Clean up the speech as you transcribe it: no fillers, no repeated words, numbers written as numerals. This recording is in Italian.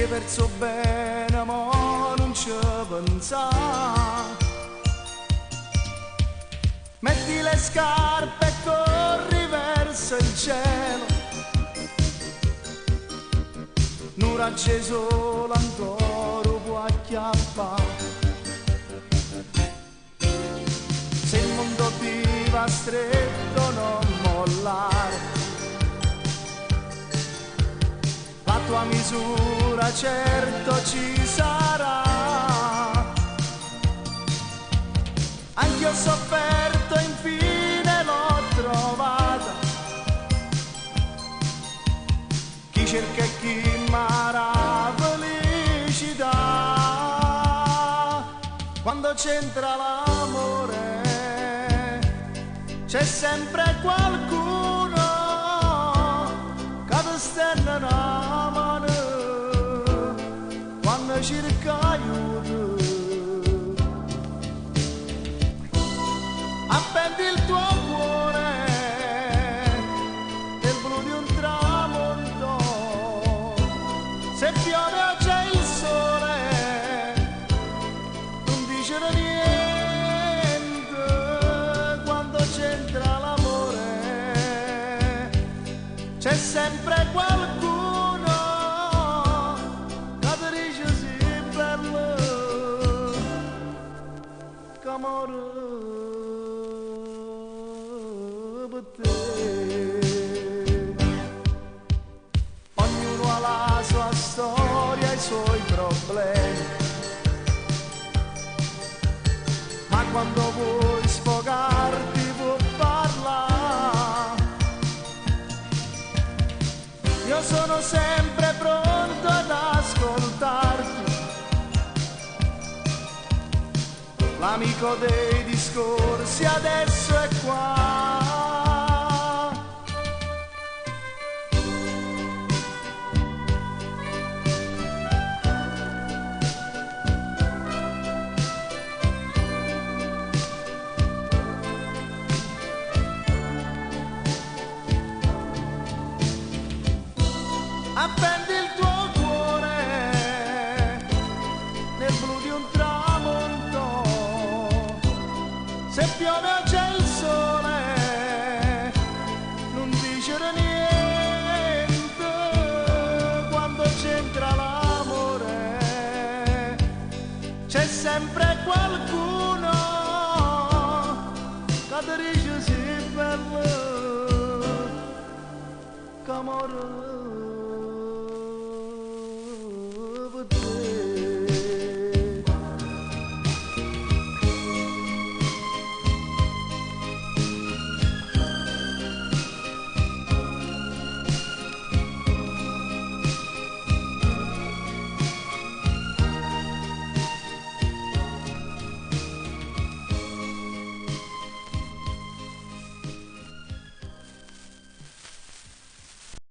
Ti perso bene ma non ci pensare. Metti le scarpe e corri verso il cielo. Non acceso l'ancora può acchiappare. Se il mondo ti va stretto non mollare. La tua misura certo ci sarà. Anch'io ho sofferto e infine l'ho trovata. Chi cerca e chi immara felicità. Quando c'entra l'amore c'è sempre qualcuno che ti stende una mano quando cerca aiuto. Appendi il tuo cuore nel blu di un tramonto. Se piove o c'è il sole non dicere niente. Quando c'entra l'amore c'è sempre qualcuno che ti dice sì bello che amore per te. Ognuno ha la sua storia, i suoi problemi, ma quando vuoi sfogarti puoi parlare. Io sono sempre pronto ad ascoltarti, l'amico dei discorsi adesso è qua.